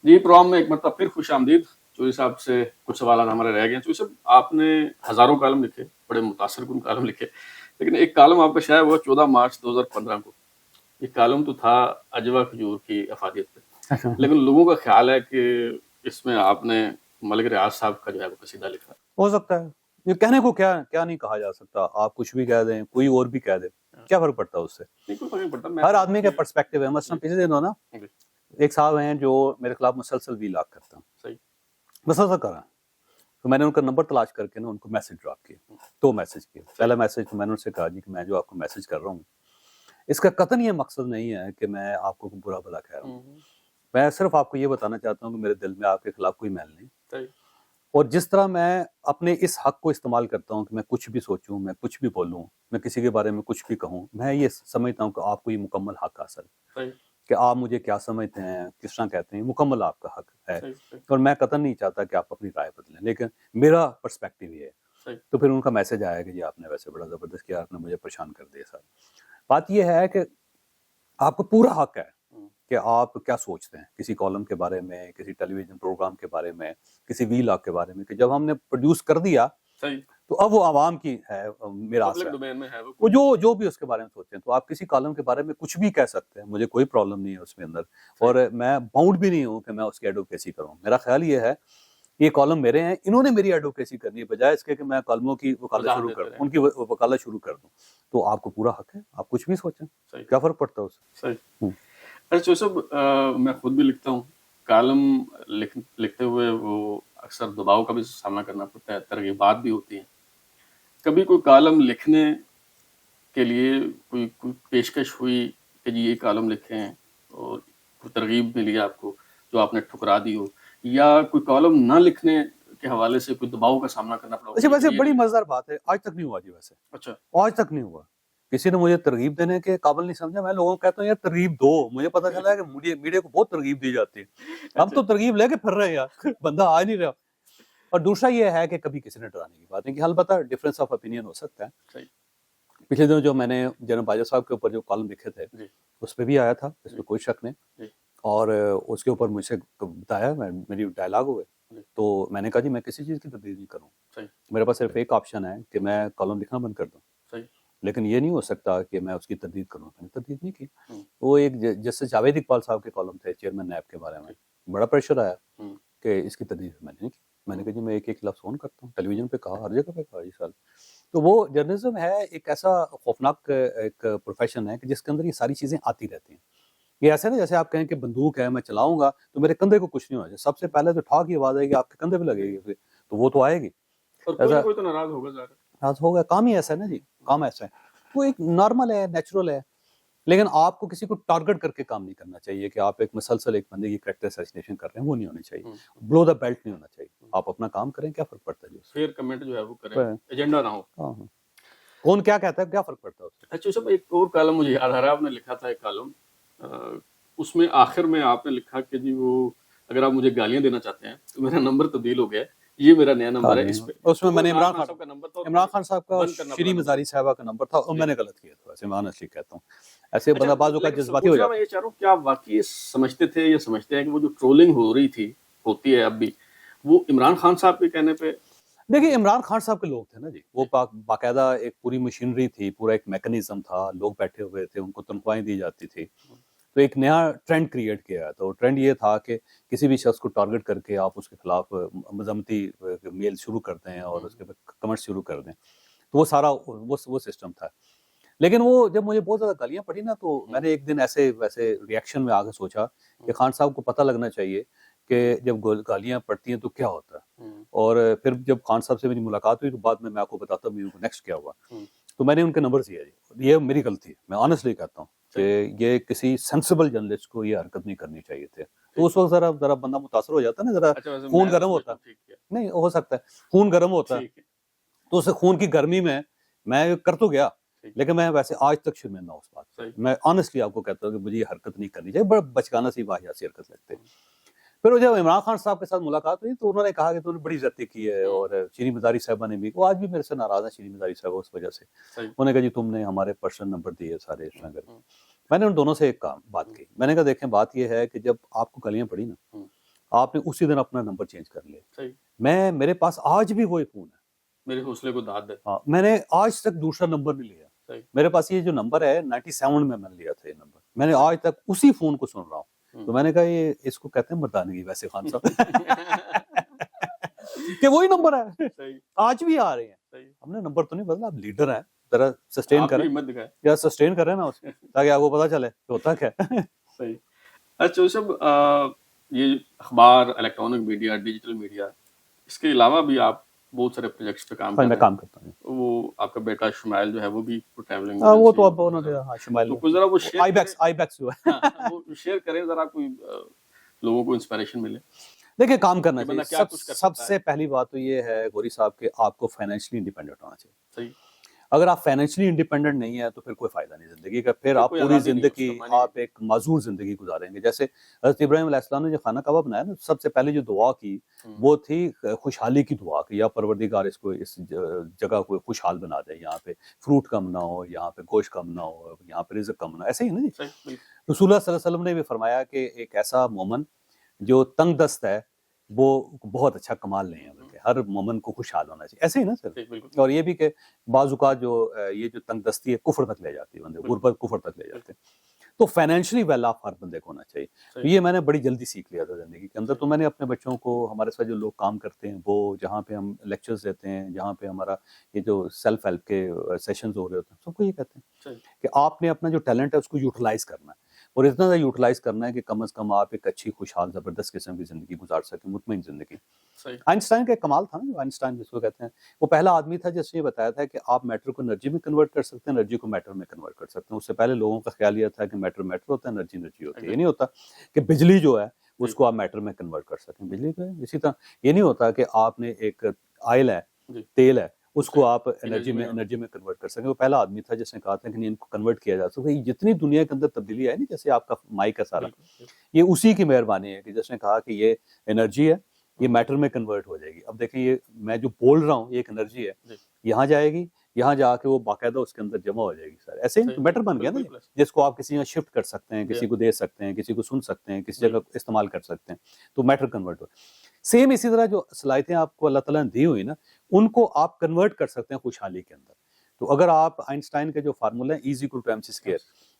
جی programme میں ایک مرتبہ پھر خوش آمدید. چوہدری صاحب سے کچھ سوالات ہمارے رہ گئے. چوہدری صاحب آپ نے ہزاروں کالم لکھے, بڑے متاثر کن کالم لکھے, لیکن ایک کالم آپ کا شائع ہوا 14 مارچ 2015 کو. یہ کالم تو تھا اجوا کھجور کی افادیت پہ, لیکن لوگوں کا خیال ہے کہ اس میں آپ نے ملک ریاض صاحب کا جو ہے وہ قصیدہ لکھا. ہو سکتا ہے, یہ کہنے کو کیا نہیں کہا جا سکتا. آپ کچھ بھی کہہ دیں, کوئی اور بھی کہہ دے, کیا فرق پڑتا ہے اس سے؟ نہیں کوئی فرق نہیں پڑتا, ہر آدمی کا پرسپیکٹیو ہے. مثلا پچھلے دنوں نا ایک صاحب ہیں جو میرے خلاف مسلسل وی لاک کرتا ہوں, صحیح مسلسل کر رہا ہے. تو میں نے ان کا نمبر تلاش کر کے نا ان کو میسج ڈراپ کیا, 2 میسج کیے. پہلا میسج تو میں نے ان سے کہا جی کہ میں جو آپ کو میسج کر رہا ہوں اس کا قطعاً یہ مقصد نہیں ہے کہ میں آپ کو برا بھلا کہہ رہا ہوں. میں صرف آپ کو یہ بتانا چاہتا ہوں کہ میرے دل میں آپ کے خلاف کوئی میل نہیں. اور جس طرح میں اپنے اس حق کو استعمال کرتا ہوں کہ میں کچھ بھی سوچوں, میں کچھ بھی بولوں, میں کسی کے بارے میں کچھ بھی کہوں, میں یہ سمجھتا ہوں کہ آپ کو یہ مکمل حق حاصل ہے کہ آپ مجھے کیا سمجھتے ہیں, کس طرح کہتے ہیں, مکمل آپ کا حق ہے. اور میں قطعاً نہیں چاہتا کہ آپ اپنی رائے بدلیں, لیکن میرا پرسپیکٹیو یہ ہے. تو پھر ان کا میسج آیا کہ جی آپ نے ویسے بڑا زبردست کیا, آپ نے مجھے پریشان کر دیا. سر بات یہ ہے کہ آپ کو پورا حق ہے کہ آپ کیا سوچتے ہیں کسی کالم کے بارے میں, کسی ٹیلی ویژن پروگرام کے بارے میں, کسی وی لاگ کے بارے میں, کہ جب ہم نے پروڈیوس کر دیا تو اب وہ عوام کی ہے, میراث ہے, وہ جو بھی اس کے بارے میں سوچتے ہیں. تو آپ کسی کالم کے بارے میں کچھ بھی کہہ سکتے ہیں, مجھے کوئی پرابلم نہیں ہے اس میں اندر, اور میں باؤنڈ بھی نہیں ہوں کہ میں اس کی ایڈوکیسی کروں. میرا خیال یہ ہے یہ کالم میرے ہیں, انہوں نے میری ایڈوکیسی کرنی ہے, بجائے اس کے کہ میں کالموں کی وکالت شروع کر دوں, ان کی وکالت شروع کر دوں. تو آپ کو پورا حق ہے, آپ کچھ بھی سوچیں, کیا فرق پڑتا ہے اس سے. اچھا صاحب, میں خود بھی لکھتا ہوں, کالم لکھتے ہوئے وہ اکثر دباؤ کا بھی سامنا کرنا پڑتا ہے, ترغیبات بھی ہوتی ہیں. کبھی کوئی کالم لکھنے کے لیے کوئی پیشکش ہوئی کہ جی یہ کالم لکھیں اور کوئی ترغیب ملی آپ کو جو آپ نے ٹھکرا دی ہو, یا کوئی کالم نہ لکھنے کے حوالے سے کوئی دباؤ کا سامنا کرنا پڑا؟ اچھا ویسے بڑی مزیدار بات ہے, آج تک نہیں ہوا جی. ویسے اچھا آج تک نہیں ہوا, کسی نے مجھے ترغیب دینے کے قابل نہیں سمجھا. میں لوگوں کو کہتا ہوں یار ترغیب دو. مجھے پتا چلا ہے کہ میڈیا کو بہت ترغیب دی جاتی ہے, ہم تو ترغیب لے کے پھر رہے ہیں یار, بندہ آ نہیں رہا. اور دوسرا یہ ہے کہ کبھی کسی نے ڈرانے کی بات نہیں کی, البتہ ڈفرینس آف اوپینین ہو سکتا ہے. پچھلے دنوں جو میں نے جناب باجوہ صاحب کے اوپر جو کالم لکھے تھے اس پہ بھی آیا تھا, اس میں کوئی شک نہیں, اور اس کے اوپر مجھ سے بتایا, میری ڈائلاگ ہوئے, تو میں نے کہا جی میں کسی چیز کی تردید نہیں کروں, میرے پاس صرف ایک آپشن ہے کہ میں کالم لکھنا بند کر دوں, لیکن یہ نہیں ہو سکتا کہ میں اس کی تردید کروں. میں نے تردید نہیں کی. وہ ایک جسٹس جاوید اقبال صاحب کے کالم تھے چیئرمین نیب کے بارے میں, بڑا پریشر آیا کہ اس کی تردید میں نے نہیں کی. میں نے کہا جی میں ایک لفظ فون کرتا ہوں, ٹیلی ویژن پہ کہا, ہر جگہ پہ کہا جی سال. تو وہ جرنلزم ہے ایک ایسا خوفناک ایک پروفیشن ہے کہ جس کے اندر یہ ساری چیزیں آتی رہتی ہیں. یہ ایسا نا جیسے آپ کہیں کہ بندوق ہے, میں چلاؤں گا تو میرے کندھے کو کچھ نہیں ہوگا, سب سے پہلے تو ٹھاک کی آواز آئے گی آپ کے کندھے پہ لگے گی, تو وہ تو آئے گی, کوئی تو ناراض ہوگا, ناراض ہوگا. کام ہی ایسا ہے نا جی, کام ایسا ہے, وہ ایک نارمل ہے, نیچرل ہے. لیکن آپ کو کسی کو ٹارگٹ کر کے کام نہیں کرنا چاہیے کہ آپ ایک مسلسل ایک بندے کی کریکٹر اسیسینیشن کر رہے ہیں, وہ نہیں ہونی چاہیے. بلو دا بیلٹ نہیں ہونا چاہیے. آپ اپنا کام کریں, کیا فرق پڑتا ہے جو فیئر کمنٹ جو ہے وہ کریں, ایجنڈا نہ ہو. کون کیا کہتا ہے, کیا فرق پڑتا ہے اس سے. اچھا صاحب, ایک اور کالم مجھے یاد آ رہا ہے, آپ نے لکھا تھا ایک کالم, اس میں آخر میں آپ نے لکھا کہ جی وہ اگر آپ مجھے گالیاں دینا چاہتے ہیں تو میرا نمبر تبدیل ہو گیا, یہ میرا نیا نمبر ہے. اس میں نے عمران خان صاحب کا, شری مزاری صاحبہ کا نمبر تھا, اور میں نے غلط کیا تھا. ویسے میں آنیسٹلی کہتا ہوں, ایسے بندہ بازوں کا جذباتی ہو جاتا ہے. میں یہ چاہ رہا ہوں, کیا آپ واقعی سمجھتے تھے یا سمجھتے ہیں کہ وہ جو ٹرولنگ ہو رہی تھی, ہوتی ہے اب بھی, وہ عمران خان صاحب کے کہنے پہ؟ دیکھیے عمران خان صاحب کے لوگ تھے نا جی, وہ باقاعدہ ایک پوری مشینری تھی, پورا ایک میکنزم تھا, لوگ بیٹھے ہوئے تھے, ان کو تنخواہیں دی جاتی تھی. تو ایک نیا ٹرینڈ کریٹ کیا. تو ٹرینڈ یہ تھا کہ کسی بھی شخص کو ٹارگٹ کر کے آپ اس کے خلاف مذمتی میل شروع کر دیں اور اس کے کمنٹ شروع کر دیں. تو وہ سارا وہ سسٹم تھا. لیکن وہ جب مجھے بہت زیادہ گالیاں پڑی نا, تو میں نے ایک دن ایسے ویسے ریئیکشن میں آگے سوچا کہ خان صاحب کو پتہ لگنا چاہیے کہ جب گالیاں پڑتی ہیں تو کیا ہوتا ہے. اور پھر جب خان صاحب سے میری ملاقات ہوئی تو بعد میں آپ کو بتاتا ہوں نیکسٹ کیا ہوا. تو میں نے ان کے نمبر دیا جی, یہ میری غلطی ہے, میں آنیسٹلی کہتا ہوں کہ یہ کسی سینسیبل جرنلسٹ کو یہ حرکت نہیں کرنی چاہیے تھے. تو اس وقت ذرا بندہ متاثر ہو جاتا ہے نا, ذرا خون گرم ہوتا ہے, نہیں ہو سکتا ہے خون گرم ہوتا ہے, تو اسے خون کی گرمی میں کر تو گیا, لیکن میں ویسے آج تک شرمندہ ہوں اس بات سے. میں آنیسٹلی آپ کو کہتا ہوں کہ مجھے یہ حرکت نہیں کرنی چاہیے, بڑا بچکانہ سی واحد سی حرکت لگتے. پھر جب عمران خان صاحب کے ساتھ ملاقات ہوئی تو انہوں نے کہا کہ تم نے بڑی عزتی کی ہے, اور شری مزاری صاحبہ نے بھی, وہ آج بھی میرے سے ناراض ہیں شری مزاری صاحبہ اس وجہ سے. انہوں نے کہا جی تم نے ہمارے پرسنل نمبر دیے سارے اس طرح کر. میں نے ان دونوں سے ایک بات کی, میں نے کہا دیکھیں بات یہ ہے کہ جب آپ کو گالیاں پڑی نا, آپ نے اسی دن اپنا نمبر چینج کر لیا. صحیح. میرے پاس آج بھی وہی فون ہے. میرے حوصلے کو داد ہے. ہاں, میں نے آج تک دوسرا نمبر نہیں لیا. صحیح. میرے پاس یہ جو نمبر ہے 97 میں نے لیا تھا یہ نمبر, میں نے آج تک اسی فون کو سن رہا ہوں. تو میں نے کہا یہ اس کو کہتے ہیں مردانگی ویسے خان صاحب کہ وہی نمبر ہے. صحیح. آج بھی آ رہے ہیں. صحیح. ہم نے نمبر تو نہیں بدلا, آپ لیڈر ہیں, ذرا سسٹین کریں, ہمت دکھائیں. یا سسٹین کریں نا اس تاکہ آپ کو پتا چلے کہ ہوتا کیا ہے. صحیح. اچھا صاحب, یہ اخبار, الیکٹرانک میڈیا, ڈیجیٹل میڈیا, اس کے علاوہ بھی آپ بہت سارے پروجیکٹس پہ کام کر رہے ہیں. میں کام کرتا ہوں. وہ آپ کا بیٹا شمائل جو ہے وہ بھی ٹریولنگ, وہ تو اب انہوں نے شمائل تو ذرا وہ آئی بیکس جو ہے وہ شیئر کریں ذرا, کوئی لوگوں کو انسپائریشن ملے. دیکھیں کام کرنا چاہیے. سب سے پہلی بات تو یہ ہے گوری صاحب کہ آپ کو فائنینشلی انڈیپینڈنٹ ہونا چاہیے. صحیح. اگر آپ فائنینشلی انڈیپینڈنٹ نہیں ہے تو پھر کوئی فائدہ نہیں زندگی کا. پھر آپ پوری زندگی آپ ایک معذور زندگی گزاریں گے. جیسے حضرت ابراہیم علیہ السلام نے جو خانہ کعبہ بنایا نا, سب سے پہلے جو دعا کی وہ تھی خوشحالی کی دعا کی, یا پروردگار اس کو اس جگہ کو خوشحال بنا دے, یہاں پہ فروٹ کم نہ ہو, یہاں پہ گوشت کم نہ ہو, یہاں پہ رزق کم نہ ہو. ایسے ہی نا جی. رسول اللہ صلی اللہ علیہ وسلم نے بھی فرمایا کہ ایک ایسا مومن جو تنگ دست ہے وہ بہت اچھا کمال نہیں ہے, بلکہ ہر مومن کو خوشحال ہونا چاہیے. ایسے ہی نا سر. اور یہ بھی کہ بعض اوقات جو یہ جو تنگ دستی ہے کفر تک لے جاتی ہے بندے, غربت کفر تک لے جاتے ہیں. تو فائنینشلی ویل آف ہر بندے کو ہونا چاہیے. یہ میں نے بڑی جلدی سیکھ لیا تھا زندگی کے اندر. تو میں نے اپنے بچوں کو, ہمارے ساتھ جو لوگ کام کرتے ہیں وہ جہاں پہ ہم لیکچرز دیتے ہیں, جہاں پہ ہمارا یہ جو سیلف ہیلپ کے سیشنز ہو رہے ہوتے ہیں, سب کو یہ کہتے ہیں کہ آپ نے اپنا جو ٹیلنٹ ہے اس کو یوٹیلائز کرنا ہے, اور اتنا زیادہ یوٹیلائز کرنا ہے کہ کم از کم آپ ایک اچھی خوشحال زبردست قسم کی زندگی گزار سکیں, مطمئن زندگی. آئنسٹائن کا ایک کمال تھا نا, جو آئنسٹائن جس کو کہتے ہیں, وہ پہلا آدمی تھا جس نے یہ بتایا تھا کہ آپ میٹر کو انرجی میں کنورٹ کر سکتے ہیں, انرجی کو میٹر میں کنورٹ کر سکتے ہیں. اس سے پہلے لوگوں کا خیال یہ تھا کہ میٹر میٹر ہوتا ہے, انرجی انرجی ہوتی ہے. یہ نہیں ہوتا کہ بجلی جو ہے اس کو آپ میٹر میں کنورٹ کر سکیں. بجلی کا اسی طرح یہ نہیں ہوتا کہ آپ نے ایک آئل ہے, تیل ہے, اس کو آپ انرجی میں کنورٹ کر سکیں. وہ پہلا آدمی تھا جس نے کہا تھا کہ ان کو کنورٹ کیا جا سکتا ہے. جتنی دنیا کے اندر تبدیلی آئی نا, جیسے آپ کا مائک ہے سارا, یہ اسی کی مہربانی ہے کہ جس نے کہا کہ یہ انرجی ہے, یہ میٹر میں کنورٹ ہو جائے گی. اب دیکھیں یہ میں جو بول رہا ہوں یہ ایک انرجی ہے, یہاں جائے گی, یہاں جا کے وہ باقاعدہ اس کے اندر جمع ہو جائے گی. سر ایسے ہی میٹر بن گیا نا, جس کو آپ کسی جگہ شفٹ کر سکتے ہیں, کسی کو دے سکتے ہیں, کسی کو سن سکتے ہیں, کسی جگہ استعمال کر سکتے ہیں, تو میٹر کنورٹ ہو. سیم اسی طرح جو صلاحیتیں آپ کو اللہ تعالیٰ نے دی ہوئی نا, ان کو آپ کنورٹ کر سکتے ہیں خوشحالی کے اندر. تو اگر آپ آئنسٹائن کا جو فارمولا ہے E=mc²,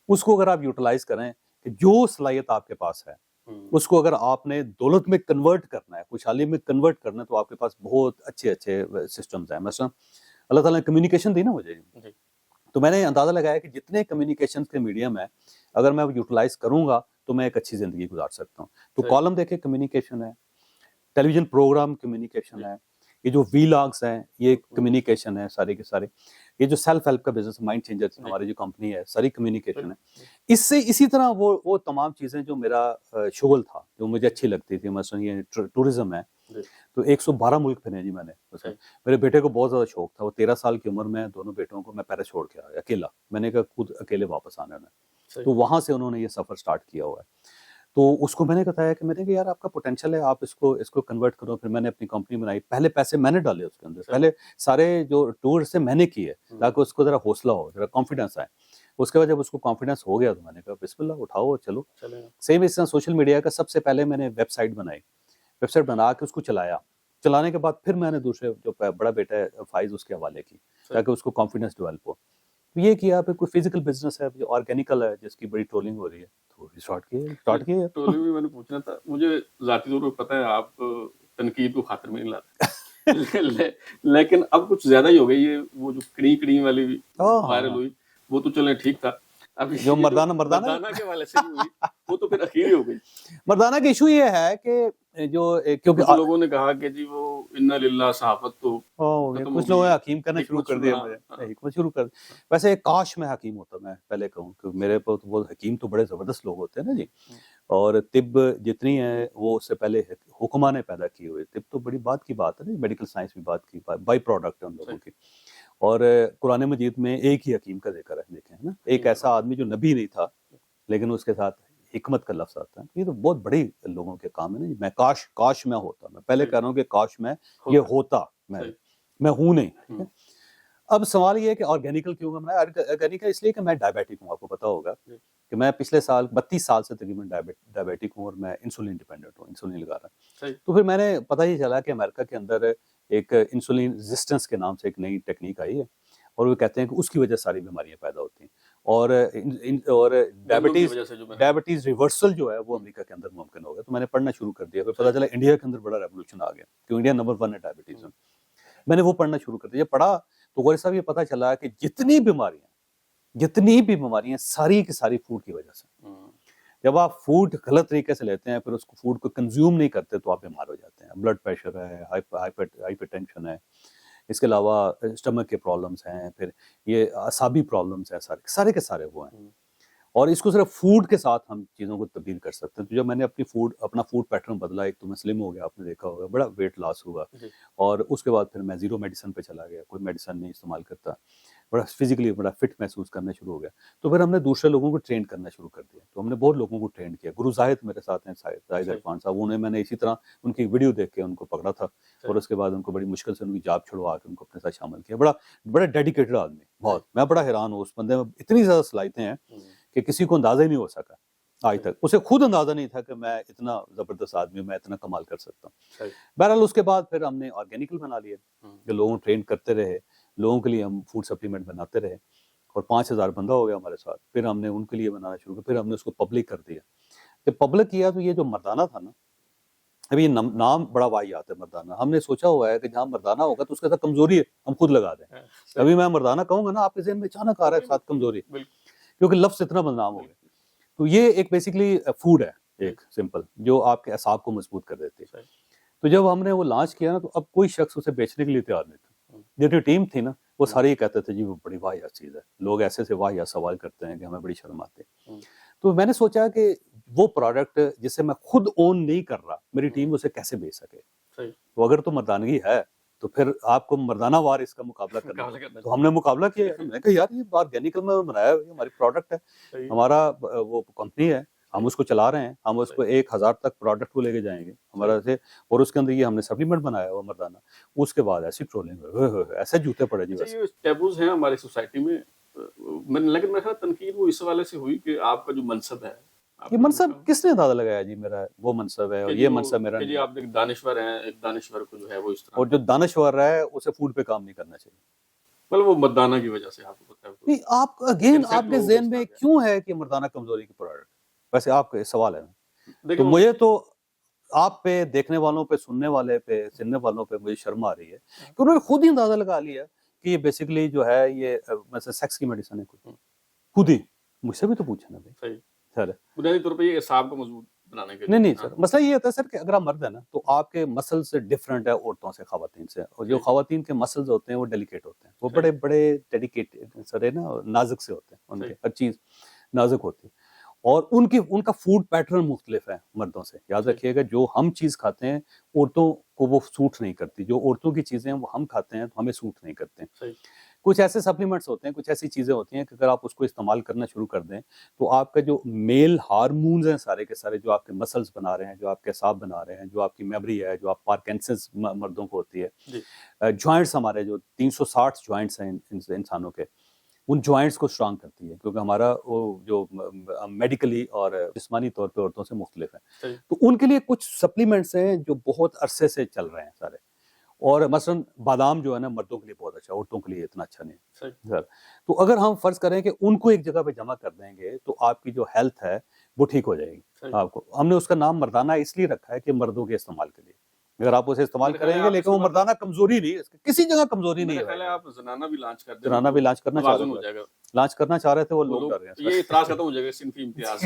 اس کو اگر آپ یوٹیلائز کریں کہ جو صلاحیت آپ کے پاس ہے اس کو اگر آپ نے دولت میں کنورٹ کرنا ہے, خوشحالی میں کنورٹ کرنا ہے, تو آپ کے پاس بہت اچھے اچھے سسٹمز ہیں. مثلا اللہ تعالیٰ نے کمیونیکیشن دی نا مجھے, تو میں نے اندازہ لگایا کہ جتنے کمیونیکیشن کے میڈیم ہیں اگر میں یوٹیلائز کروں گا تو میں ایک اچھی زندگی گزار سکتا ہوں. تو کالم دیکھیں کمیونیکیشن ہے, ٹیلی ویژن پروگرام کمیونیکیشن ہے, یہ جو ویلاگس ہیں یہ کمیونیکیشن ہے سارے کے سارے, یہ جو سیلف ہیلپ کا بزنس مائنڈ چینجر ہماری جو کمپنی ہے ساری کمیونیکیشن ہے. اس سے اسی طرح وہ تمام چیزیں جو میرا شغل تھا جو مجھے اچھی لگتی تھی, مثلا یہ ٹورزم ہے, تو 112 ملک پھرے جی میں نے. میرے بیٹے کو بہت زیادہ شوق تھا, وہ 13 سال کی عمر میں دونوں بیٹوں کو میں پیرس چھوڑ کے آیا اکیلا. میں نے کہا خود اکیلے واپس آنا ہے, تو وہاں سے انہوں نے یہ سفر سٹارٹ کیا ہوا ہے. تو اس کو میں نے بتایا کہ میں نے کہا یار آپ کا پوٹینشیل ہے, آپ اس کو کنورٹ کرو. پھر میں نے اپنی کمپنی بنائی, پہلے پیسے میں نے ڈالے اس کے اندر, پہلے سارے جو ٹور سے میں نے کیے تاکہ اس کو ذرا حوصلہ ہو, ذرا کانفیڈنس آئے. اس کے بعد جب اس کو کانفیڈنس ہو گیا تو میں نے کہا بسم اللہ اٹھاؤ چلو. سیم اس طرح سوشل میڈیا کا سب سے پہلے میں نے ویب سائٹ بنائی, ویب سائٹ بنا کے اس کو چلایا. چلانے کے بعد پھر میں نے دوسرے جو بڑا بیٹا ہے فائز اس کے حوالے کی تاکہ اس کو کانفیڈنس ڈیولپ ہو. یہ کیا, پھر کوئی فزیکل بزنس ہے جو آرگینیکل ہے جس کی بڑی ٹرولنگ ہو رہی ہے, تو اسٹارٹ کیا. ٹرولنگ بھی میں نے پوچھنا تھا, مجھے ذاتی طور پر پتہ ہے آپ تنقید کو خاطر میں نہیں لاتے لیکن اب کچھ زیادہ ہی ہو گئی ہے. وہ جو کڑی والی وائرل ہوئی وہ تو چلیں ٹھیک تھا, اب جو مردانہ کے والے سے ہوئی وہ تو پھر اخیر ہی ہو گئی. مردانہ کا ایشو یہ ہے کہ جو کیونکہ لوگوں نے کہا کہ جی وہ انا للہ صحافت تو کچھ لوگوں نے حکیم کرنا شروع کر دیا, مجھے حکمت شروع کر. ویسے کاش میں حکیم ہوتا, میں پہلے کہوں کہ میرے پاس وہ حکیم تو بڑے زبردست لوگ ہوتے ہیں نا جی, اور طب جتنی ہے وہ اس سے پہلے حکماں نے پیدا کی ہوئی. طب تو بڑی بات کی بات ہے نا, میڈیکل سائنس بھی بات کی بائی پروڈکٹ ہے ان لوگوں کی. اور قرآن مجید میں ایک ہی حکیم کا ذکر ہے, دیکھیں نا, ایک ایسا آدمی جو نبی نہیں تھا لیکن اس کے ساتھ حکمت کا لفظ آتا ہے. یہ تو بہت بڑی لوگوں کے کام ہے نا. میں کاش میں ہوتا, میں پہلے کہہ رہا ہوں کہ کاش میں یہ ہوتا, میں ہوں نہیں. اب سوال یہ ہے کہ آرگینیکل کیوں ہے. آرگینیکل اس لیے کہ میں ڈائبیٹک ہوں, آپ کو پتا ہوگا کہ میں پچھلے سال 32 سال سے تقریباً ڈائبیٹک ہوں اور میں انسولین ڈیپینڈنٹ ہوں، انسولین لگا رہا ہوں. تو پھر میں نے پتہ ہی چلا کہ امریکہ کے اندر ایک انسولین ریزسٹنس کے نام سے ایک نئی ٹیکنیک آئی ہے، اور وہ کہتے ہیں کہ اس کی وجہ سے ساری بیماریاں پیدا ہوتی ہیں، اور ڈائبٹیز ریورسل جو ہے وہ امریکہ کے اندر ممکن ہو گیا. تو میں نے پڑھنا شروع کر دیا، پھر پتہ چلا انڈیا کے اندر بڑا ریولوشن آ گیا کہ انڈیا نمبر 1 ہے ڈائبٹیز میں. میں نے وہ پڑھنا شروع کر دیا. جب پڑھا تو غوری صاحب یہ پتہ چلا کہ جتنی بھی بیماریاں ساری کی ساری فوڈ کی وجہ سے. جب آپ فوڈ غلط طریقے سے لیتے ہیں، پھر اس کو فوڈ کو کنزیوم نہیں کرتے، تو آپ بیمار ہو جاتے ہیں. بلڈ پریشر ہے، ہائپر ٹینشن ہے، اس کے علاوہ اسٹمک کے پرابلمس ہیں، پھر یہ اعصابی پرابلمس ہیں، سارے کے سارے وہ ہیں. اور اس کو صرف فوڈ کے ساتھ ہم چیزوں کو تبدیل کر سکتے ہیں. تو جب میں نے اپنا فوڈ پیٹرن بدلا، ایک تو میں سلم ہو گیا، آپ نے دیکھا ہوگا بڑا ویٹ لاس ہوا، اور اس کے بعد پھر میں زیرو میڈیسن پہ چلا گیا، کوئی میڈیسن نہیں استعمال کرتا، بڑا فزیکلی بڑا فٹ محسوس کرنا شروع ہو گیا. تو پھر ہم نے دوسرے لوگوں کو ٹرین کرنا شروع کر دیا. تو ہم نے بہت لوگوں کو ٹرین کیا. گرو زاہد میرے ساتھ ہیں، زاہد عرفان صاحب، انہیں میں نے اسی طرح ان کی ویڈیو دیکھ کے ان کو پکڑا تھا، اور اس کے بعد ان کو بڑی مشکل سے ان کی جاب چھڑوا کے ان کو اپنے ساتھ شامل کیا. بڑا ڈیڈیکیٹڈ آدمی، بہت. میں بڑا حیران ہوں، اس بندے میں اتنی زیادہ صلاحیتیں ہیں کہ کسی کو اندازہ ہی نہیں ہو سکا آج تک. اسے خود اندازہ نہیں تھا کہ میں اتنا زبردست آدمی ہوں، میں اتنا کمال کر سکتا ہوں. بہرحال اس کے بعد پھر ہم نے آرگینیکل بنا لیا کہ لوگوں ٹرین کرتے رہے، لوگوں کے لیے ہم فوڈ سپلیمنٹ بناتے رہے، اور 5000 بندہ ہو گیا ہمارے ساتھ. پھر ہم نے ان کے لیے بنانا شروع کیا، پھر ہم نے اس کو پبلک کر دیا. جب پبلک کیا تو یہ جو مردانہ تھا نا، ابھی یہ نام بڑا واحد ہے مردانہ. ہم نے سوچا ہوا ہے کہ جہاں مردانہ ہوگا تو اس کے ساتھ کمزوری ہے، ہم خود لگا دیں. ابھی میں مردانہ کہوں گا نا، آپ کے ذہن میں اچانک آ رہا ہے ساتھ کمزوری، کیونکہ لفظ اتنا بدنام ہو گیا. تو یہ ایک بیسیکلی فوڈ ہے، ایک سمپل، جو آپ کے اعصاب کو مضبوط کر دیتی ہے. تو جب ہم نے وہ لانچ کیا نا، تو اب کوئی شخص اسے بیچنے کے لیے تیار نہیں تھا. جو ٹیم تھی نا، وہ سارے یہ کہتے تھے جی وہ بڑی واحد چیز ہے. لوگ ایسے سے واحد سوال کرتے ہیں کہ ہمیں بڑی شرم آتی ہے. تو میں نے سوچا کہ وہ پروڈکٹ جسے میں خود اون نہیں کر رہا، میری ٹیم اسے کیسے بیچ سکے. تو اگر تو مردانگی ہے تو پھر آپ کو مردانہ وار اس کا مقابلہ کرنا. تو ہم نے مقابلہ کیا. ہم نے کہا یار یہ آرگینیکل میں بنایا ہے، ہماری پروڈکٹ ہے، ہمارا وہ کمپنی ہے، ہم اس کو چلا رہے ہیں، ہم اس کو 1000 تک پروڈکٹ کو لے کے جائیں گے ہمارا سے. اور اس کے اندر یہ ہم نے سپلیمنٹ بنایا ہوا مردانہ. اس کے بعد ایسی ٹرولنگ، ایسے جوتے پڑے جی. یہ ٹیبوز ہیں ہماری سوسائٹی میں، لیکن میرا تنقید وہ اس حوالے سے ہوئی کہ آپ کا جو منصب ہے، یہ منصب کس نے اندازہ لگایا جی میرا وہ منصب ہے اور یہ منصب میرا نہیں. جی آپ ایک دانشور ہیں، ایک دانشور کو جو ہے وہ اس طرح، اور جو دانشور ہے اسے فوڈ پہ کام نہیں کرنا چاہیے. مطلب وہ مردانہ کی وجہ سے آپ کو پتہ ہے نہیں. آپ اگین آپ کے ذہن میں کیوں ہے کہ مردانہ کمزوری کی پروڈکٹ؟ ویسے آپ کا سوال ہے. تو مجھے تو آپ پہ، دیکھنے والوں پہ، سننے والے پہ، سننے والوں پہ مجھے شرم آ رہی ہے کہ انہوں نے خود ہی اندازہ لگا لیا کہ یہ بیسیکلی جو ہے یہ مثلا سیکس کی میڈیسن ہے. خود ہی مجھ سے بھی تو پوچھا نا بھائی سر، بنیادی طور پہ یہ اعصاب کو مضبوط بنانے کے لیے. نہیں سر، مسئلہ یہ ہوتا ہے سر کہ اگر آپ مرد ہیں نا تو آپ کے مسل سے ڈفرینٹ ہے عورتوں سے، خواتین سے. اور جو خواتین کے مسلز ہوتے ہیں وہ ڈیلیکیٹ ہوتے ہیں، وہ بڑے بڑے ڈیڈیکیٹ سر ہے نا، نازک سے ہوتے ہیں، ان کے ہر چیز نازک ہوتی ہے. اور ان کا فوڈ پیٹرن مختلف ہے مردوں سے. یاد رکھیے گا جو ہم چیز کھاتے ہیں عورتوں کو وہ سوٹ نہیں کرتی، جو عورتوں کی چیزیں وہ ہم کھاتے ہیں تو ہمیں سوٹ نہیں کرتے ہیں. کچھ ایسے سپلیمنٹس ہوتے ہیں، کچھ ایسی چیزیں ہوتی ہیں کہ اگر آپ اس کو استعمال کرنا شروع کر دیں تو آپ کا جو میل ہارمونز ہیں سارے کے سارے، جو آپ کے مسلز بنا رہے ہیں، جو آپ کے اعصاب بنا رہے ہیں، جو آپ کی میموری ہے، جو آپ پارکنسنس مردوں کو ہوتی ہے، جوائنٹس ہمارے جو 360 جوائنٹس ہیں انسانوں کے، ان جوائنٹس کو اسٹرانگ کرتی ہے، کیونکہ ہمارا وہ جو میڈیکلی اور جسمانی طور پہ عورتوں سے مختلف ہے. تو ان کے لیے کچھ سپلیمنٹس ہیں جو بہت عرصے سے چل رہے ہیں سارے. اور مثلا بادام جو ہے نا مردوں کے لیے بہت اچھا، عورتوں کے لیے اتنا اچھا نہیں سر. تو اگر ہم فرض کریں کہ ان کو ایک جگہ پہ جمع کر دیں گے تو آپ کی جو ہیلتھ ہے وہ ٹھیک ہو جائے گی. آپ کو ہم نے اس کا نام مردانہ اس لیے رکھا ہے کہ مردوں کے استعمال کے لیے. اگر آپ اسے استعمال کریں گے، لیکن وہ مردانہ کمزوری نہیں ہے، کسی جگہ کمزوری نہیں ہے. آپ زنانہ بھی لانچ کر دیں، زنانہ بھی لانچ کرنا چاہ رہے تھے، وہ لوگ کر رہے ہیں. یہ اعتراض ختم ہو جائے گا، صنفی امتیاز.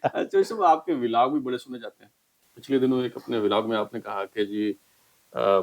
اچھا، اس میں آپ کے ولاگ بھی بڑے سنے جاتے ہیں. پچھلے دنوں ایک اپنے ولاگ میں آپ نے کہا کہ جی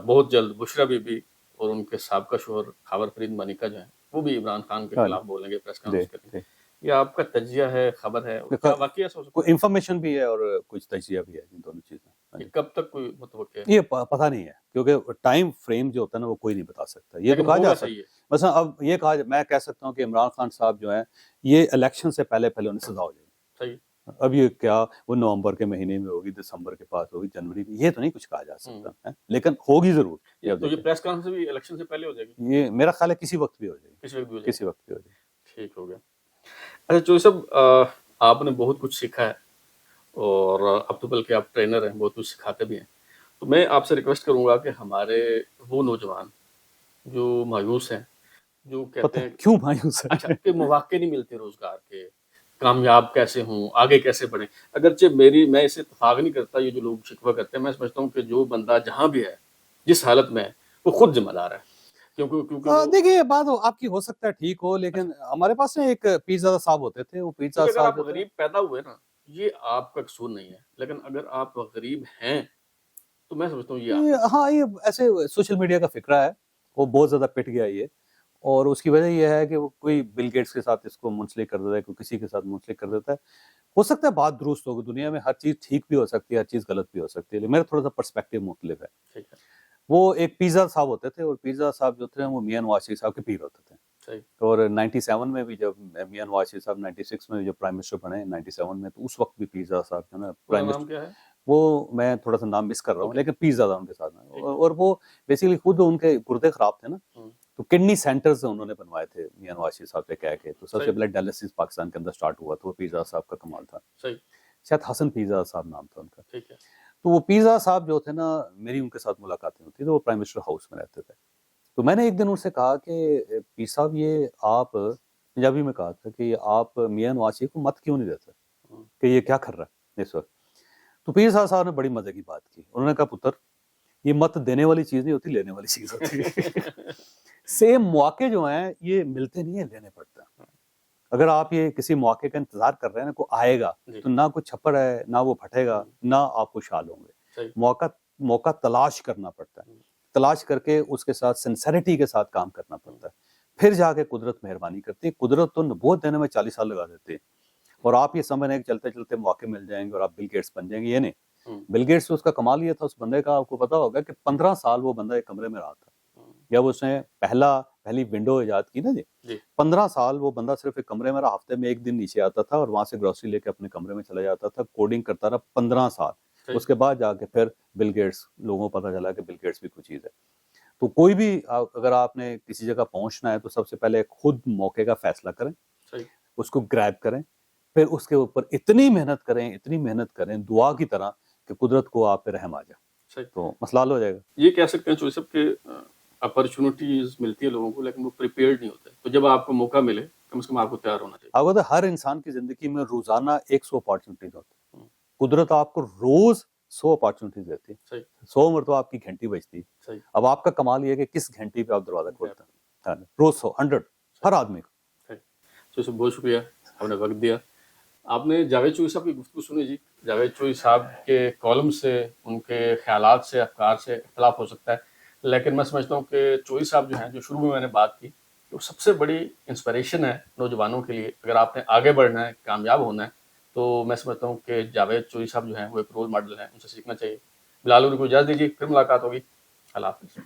بہت جلد بشرا بی بی اور ان کے سابقہ شوہر خاور فرید مانیکا جو ہیں وہ بھی عمران خان کے خلاف بولیں گے، پریس کانفرنس کریں گے. یہ آپ کا تجزیہ ہے، خبر ہے، کیا واقعی ایسا ہو سکتا ہے؟ کوئی انفارمیشن بھی ہے اور کچھ تجزیہ بھی ہے، ان دونوں چیزیں. کب تک کوئی متوقع ہے؟ یہ پتہ نہیں ہے، کیونکہ ٹائم فریم جو ہوتا ہے نا وہ کوئی نہیں بتا سکتا. یہ تو کہا جا سکتا ہے مثلا، اب یہ کہا میں کہہ سکتا ہوں کہ عمران خان صاحب جو ہیں یہ الیکشن سے پہلے انہیں سزا ہو جائے گی. صحیح. اب یہ کیا وہ نومبر کے مہینے میں ہوگی، دسمبر کے پاس ہوگی، جنوری میں، یہ تو نہیں کچھ کہا جا سکتا ہے، لیکن ہوگی ضرور. تو یہ پریس کانفرنس بھی الیکشن سے پہلے ہو جائے گی؟ یہ میرا خیال ہے کسی وقت بھی ہو جائے گی، کسی وقت بھی ہو جائے گی. کسی وقت بھی ہو جائے گی. ٹھیک ہو گیا. اچھا چوئی صاحب، آپ نے بہت کچھ سیکھا ہے اور اب تو بلکہ آپ ٹرینر ہیں، بہت کچھ سکھاتے بھی ہیں. تو میں آپ سے ریکویسٹ کروں گا کہ ہمارے وہ نوجوان جو مایوس ہیں، جو پتہ کہتے ہے ہیں کیوں مایوس اچھا ہے؟ کہ مواقع نہیں ملتے روزگار کے، کامیاب کیسے ہوں، آگے کیسے بڑھیں. اگرچہ میں اسے اتفاق نہیں کرتا، یہ جو لوگ شکوہ کرتے ہیں، میں سمجھتا ہوں کہ جو بندہ جہاں بھی ہے، جس حالت میں ہے، وہ خود ذمہ دار ہے، کیونکہ وہ دیکھیے یہ بات آپ کی ہو سکتا ہے ٹھیک ہو، اچھا، لیکن ہمارے پاس نا ایک پیزا صاحب ہوتے تھے، وہ پیزا کیونکہ اگر صاحب آپ جو تھے. غریب پیدا ہوئے نا، یہ آپ کا قصور نہیں ہے، لیکن اگر آپ غریب ہیں تو میں سمجھتا ہوں یہ آپ کا قصور ہاں یہ ایسے سوشل میڈیا کا فکرہ ہے، وہ بہت زیادہ پٹ گیا یہ، اور اس کی وجہ یہ ہے کہ وہ کوئی بل گیٹس کے ساتھ اس کو منسلک کر دیتا ہے، کوئی کسی کے ساتھ منسلک کر دیتا ہے. ہو سکتا ہے بات درست ہوگی، دنیا میں ہر چیز ٹھیک بھی ہو سکتی ہے، ہر چیز غلط بھی ہو سکتی ہے، لیکن میرا تھوڑا سا پرسپیکٹو مختلف ہے. ٹھیک ہے. وہ ایک پیزا صاحب ہوتے تھے، اور پیزا صاحب جو تھے وہ میاں نواز شریف صاحب کے پیر ہوتے تھے. صحیح. اور 97 میں بھی جب میاں نواز شریف صاحب 96 میں جب پرائم منسٹر بنے 97 میں، تو اس وقت بھی پیزا صاحب جو ہے نا پورا پرائم نام منسٹر، کیا ہے؟ وہ میں تھوڑا سا نام مس کر رہا ہوں، اوکے. لیکن پیزا تھا ان کے ساتھ میں. ٹھیک ہے. اور وہ بیسیکلی خود ان کے گردے خراب تھے نا، ہوں. تو کڈنی سینٹرز انہوں نے بنوائے تھے میاں نواز شریف صاحب سے کہہ کے. تو سب سے صحیح. پہلے ڈائلسس پاکستان کے اندر سٹارٹ ہوا تھا، وہ پیزا صاحب کا کمال تھا. صحیح. شاید حسن پیزا صاحب نام تھا ان کا. ٹھیک ہے. تو وہ پیزا صاحب جو تھے نا، میری ان کے ساتھ ملاقاتیں ہوتی تو وہ پرائم منسٹر ہاؤس میں رہتے تھے. تو میں نے ایک دن ان سے کہا کہ پیر صاحب یہ آپ، پنجابی میں کہا تھا کہ آپ میاں نواز شریف کو مت کیوں نہیں دیتے ہوں. کہ یہ کیا کر رہا ہے اس وقت. تو پیر صاحب نے بڑی مزے کی بات کی، انہوں نے کہا پتر یہ مت دینے والی چیز نہیں ہوتی، لینے والی چیز ہوتی ہے. سیم مواقع جو ہیں یہ ملتے نہیں ہیں، لینے پڑتے ہیں. اگر آپ یہ کسی موقع کا انتظار کر رہے ہیں نا، کوئی آئے گا جی. تو نہ کوئی چھپڑ ہے، نہ وہ پھٹے گا، نہ آپ خوشحال ہوں گے. صحیح. موقع تلاش کرنا پڑتا ہے، تلاش کر کے اس کے ساتھ سنسیریٹی کے ساتھ کام کرنا پڑتا ہے، پھر جا کے قدرت مہربانی کرتی ہے. قدرت تو نبوت دینے میں 40 سال لگا دیتے ہیں، اور آپ یہ سمجھ رہے ہیں کہ چلتے چلتے موقع مل جائیں گے اور آپ بل گیٹس بن جائیں گے. یہ نہیں. بل گیٹس اس کا کمال یہ تھا اس بندے کا، آپ کو پتا ہوگا کہ 15 سال وہ بندہ ایک کمرے میں رہا تھا. جب اس نے پہلی ونڈو ایجاد کی نا جی، 15 سال وہ بندہ صرف ایک کمرے میں رہا. ہفتے میں ایک دن نیچے آتا تھا اور وہاں سے گروسری لے کے اپنے کمرے میں چلا جاتا تھا، کوڈنگ کرتا رہا 15 سال. اس کے بعد جا کے پھر بل گیٹس، لوگوں کو پتا چلا کہ بل گیٹس بھی کوئی چیز ہے. تو کوئی بھی اگر آپ نے کسی جگہ پہنچنا ہے تو سب سے پہلے خود موقع کا فیصلہ کریں، اس کو گریب کریں، پھر اس کے اوپر اتنی محنت کریں دعا کی طرح کہ قدرت کو آپ پہ رحم آ جائے، تو مسئلہ حل ہو جائے گا. یہ کہہ سکتے ہیں چوئی صاحب کہ اپرچونٹیز ملتی ہے لوگوں کو، لیکن وہ پریپیئرڈ نہیں ہوتے. تو جب آپ کو موقع ملے کم سے کم آپ کو تیار ہونا چاہیے. آپ کو ہر انسان کی زندگی میں روزانہ 100 اپارچونٹیز ہوتی ہیں. قدرت آپ کو روز 100 اپارچونٹیز دیتی ہے، 100 مرتبہ آپ کی گھنٹی بجتی ہے. اب آپ کا کمال یہ ہے کہ کس گھنٹی پہ آپ دروازہ کھولتے ہیں. روز 100 ہر آدمی کو. چوئی صاحب بہت شکریہ، آپ نے وقت دیا. آپ نے جاوید چوئی صاحب کی گفتگو سنی جی. جاوید چوئی صاحب کے کالم سے، ان کے خیالات سے، افکار سے اختلاف ہو سکتا ہے، لیکن میں سمجھتا ہوں کہ چوئی صاحب جو ہیں، جو شروع میں نے بات کی، وہ سب سے بڑی انسپریشن ہے نوجوانوں کے لیے. اگر آپ نے آگے بڑھنا ہے، کامیاب ہونا ہے، تو میں سمجھتا ہوں کہ جاوید چوئی صاحب جو ہیں وہ ایک رول ماڈل ہیں، ان سے سیکھنا چاہیے. بلال کو اجازت دیجیے، پھر ملاقات ہوگی. اللہ حافظ.